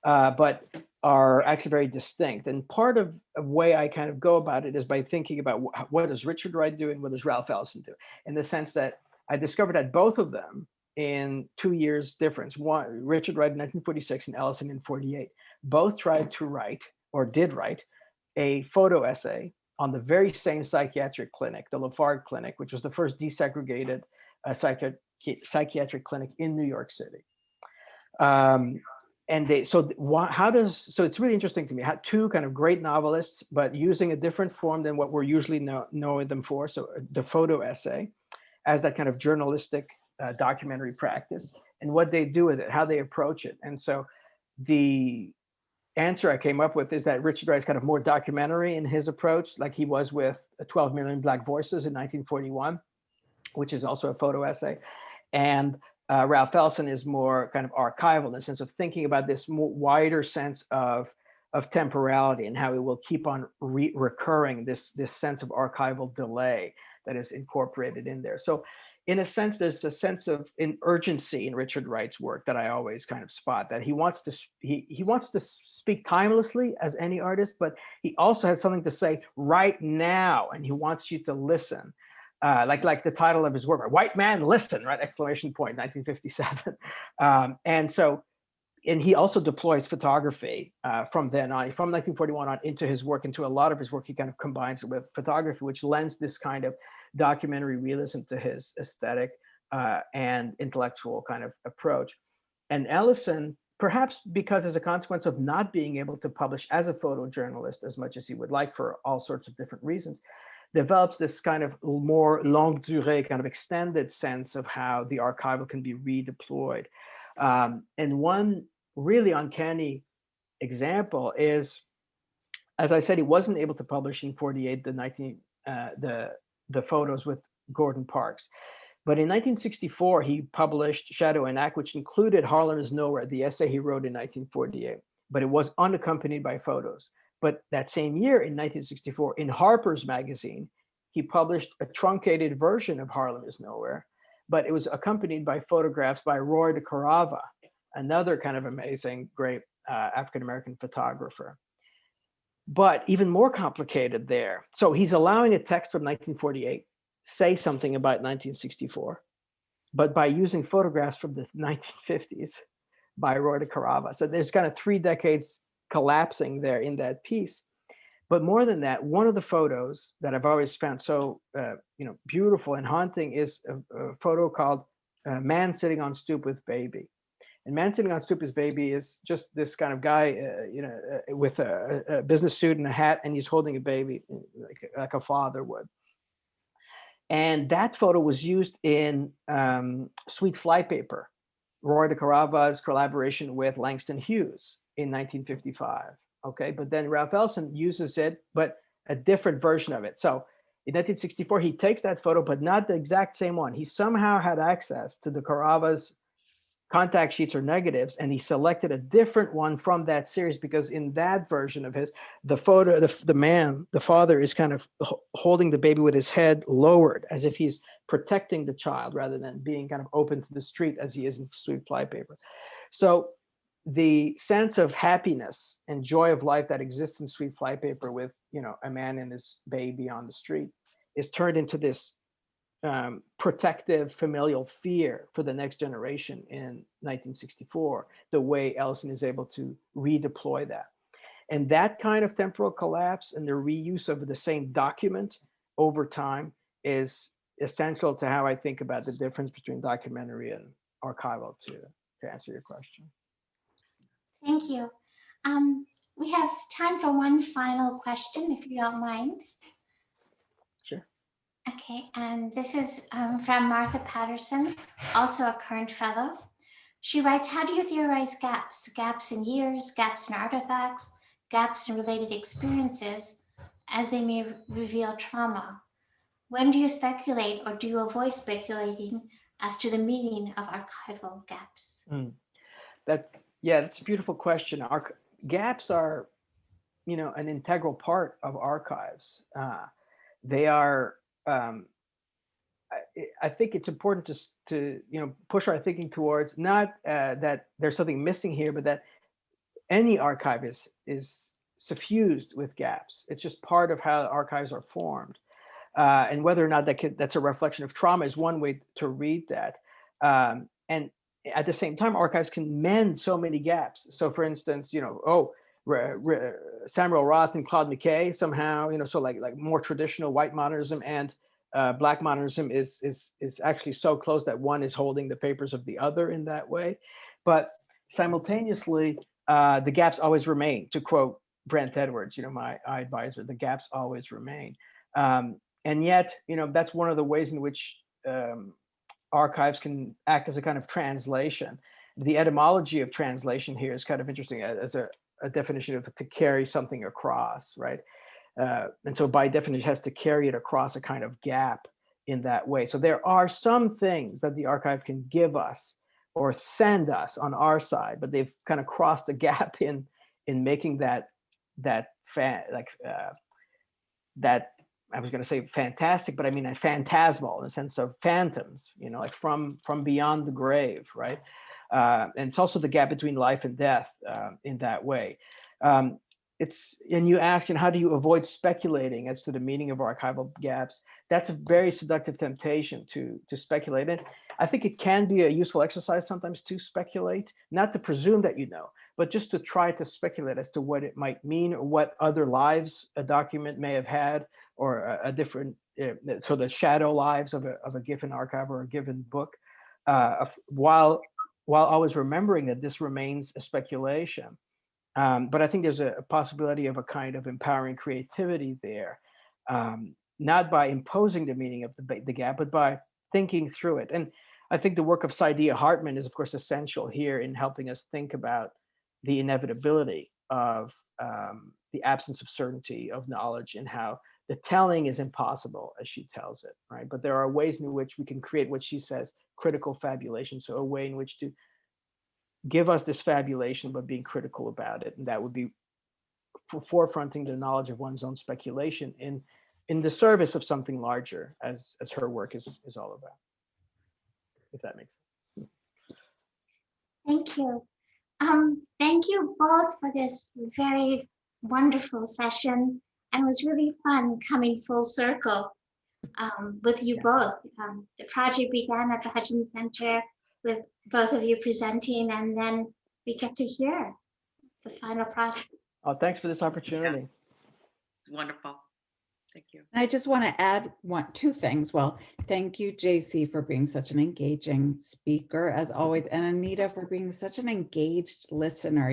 but are actually very distinct. And part of the way I kind of go about it is by thinking about what does Richard Wright do and what does Ralph Ellison do, in the sense that I discovered that both of them in 2 years difference, one, Richard Wright in 1946 and Ellison in 48, both tried to write, or did write, a photo essay on the very same psychiatric clinic, the Lafargue Clinic, which was the first desegregated psychiatric clinic in New York City. So it's really interesting to me how two kind of great novelists, but using a different form than what we're usually knowing them for. So the photo essay as that kind of journalistic documentary practice, and what they do with it, how they approach it. And so the answer I came up with is that Richard Wright's kind of more documentary in his approach, like he was with 12 Million Black Voices in 1941, which is also a photo essay. And Ralph Ellison is more kind of archival in the sense of thinking about this more wider sense of temporality and how it will keep on recurring, this sense of archival delay that is incorporated in there. So in a sense, there's a sense of urgency in Richard Wright's work that I always kind of spot, that he wants to speak timelessly as any artist, but he also has something to say right now, and he wants you to listen. Like the title of his work, "White Man, Listen!" Right? Exclamation point, 1957. And he also deploys photography from then on, from 1941 on, into his work. Into a lot of his work, he kind of combines it with photography, which lends this kind of documentary realism to his aesthetic and intellectual kind of approach. And Ellison, perhaps because as a consequence of not being able to publish as a photojournalist as much as he would like for all sorts of different reasons, develops this kind of more longue durée, kind of extended sense of how the archival can be redeployed. And one really uncanny example is, as I said, he wasn't able to publish in 48 the photos with Gordon Parks. But in 1964, he published Shadow and Act, which included Harlem is Nowhere, the essay he wrote in 1948, but it was unaccompanied by photos. But that same year, in 1964, in Harper's Magazine, he published a truncated version of Harlem is Nowhere, but it was accompanied by photographs by Roy de Carava, another kind of amazing, great African-American photographer. But even more complicated there. So he's allowing a text from 1948 say something about 1964, but by using photographs from the 1950s by Roy de Carava. So there's kind of 3 decades collapsing there in that piece. But more than that, one of the photos that I've always found so beautiful and haunting is a photo called Man Sitting on Stoop with Baby. And Man Sitting on Stoop with Baby is just this kind of guy, with a business suit and a hat, and he's holding a baby like a father would. And that photo was used in Sweet Flypaper, Roy de Carava's collaboration with Langston Hughes in 1955. Okay, but then Ralph Ellison uses it, but a different version of it. So in 1964, he takes that photo, but not the exact same one. He somehow had access to de Carava's contact sheets or negatives, and he selected a different one from that series because in that version of his, the photo, the father is kind of holding the baby with his head lowered as if he's protecting the child rather than being kind of open to the street as he is in Sweet Flypaper. So the sense of happiness and joy of life that exists in Sweet Flypaper with, a man and his baby on the street is turned into this protective familial fear for the next generation in 1964, the way Ellison is able to redeploy that. And that kind of temporal collapse and the reuse of the same document over time is essential to how I think about the difference between documentary and archival, to answer your question. Thank you. We have time for one final question, if you don't mind. Sure. Okay, and this is from Martha Patterson, also a current fellow. She writes, how do you theorize gaps? Gaps in years, gaps in artifacts, gaps in related experiences, as they may reveal trauma? When do you speculate or do you avoid speculating as to the meaning of archival gaps? That's a beautiful question. Gaps are, an integral part of archives. They are, I think it's important to push our thinking towards not that there's something missing here, but that any archive is suffused with gaps. It's just part of how archives are formed. And whether or not that's a reflection of trauma is one way to read that. And at the same time, archives can mend so many gaps. So for instance, Samuel Roth and Claude McKay somehow, so like more traditional white modernism and Black modernism is actually so close that one is holding the papers of the other in that way. But simultaneously, the gaps always remain, to quote Brent Edwards, my advisor, the gaps always remain. And yet, that's one of the ways in which archives can act as a kind of translation. The etymology of translation here is kind of interesting as a definition of to carry something across, right? And so by definition, it has to carry it across a kind of gap in that way. So there are some things that the archive can give us or send us on our side, but they've kind of crossed a gap in making that I was going to say fantastic, but I mean phantasmal in the sense of phantoms, like from beyond the grave, right? And it's also the gap between life and death in that way. And you ask, how do you avoid speculating as to the meaning of archival gaps? That's a very seductive temptation to speculate. And I think it can be a useful exercise sometimes to speculate, not to presume that but just to try to speculate as to what it might mean or what other lives a document may have had, or a different, so the shadow lives of a given archive or a given book, while always remembering that this remains a speculation. But I think there's a possibility of a kind of empowering creativity there, not by imposing the meaning of the gap, but by thinking through it. And I think the work of Saidiya Hartman is, of course, essential here in helping us think about the inevitability of the absence of certainty of knowledge and how the telling is impossible as she tells it, right? But there are ways in which we can create what she says, critical fabulation. So a way in which to give us this fabulation, but being critical about it. And that would be forefronting the knowledge of one's own speculation in the service of something larger, as her work is all about, if that makes sense. Thank you. Thank you both for this very wonderful session. And it was really fun coming full circle with you both. The project began at the Hutchins Center with both of you presenting, and then we get to hear the final project. Oh, thanks for this opportunity. It's wonderful. Thank you. I just want to add two things. Well, thank you, JC, for being such an engaging speaker, as always, and Anita for being such an engaged listener.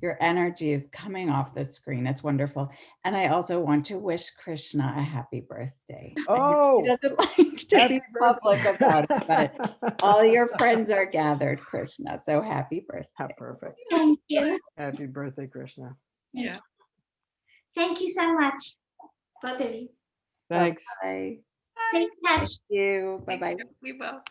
Your energy is coming off the screen. It's wonderful. And I also want to wish Krishna a happy birthday. Oh, he doesn't like to be public about it, but all your friends are gathered, Krishna. So happy birthday. How perfect. Thank you. Happy birthday, Krishna. Yeah. Thank you so much, both of you. Thanks. Bye. Stay in touch. Thank you. Bye-bye. We will.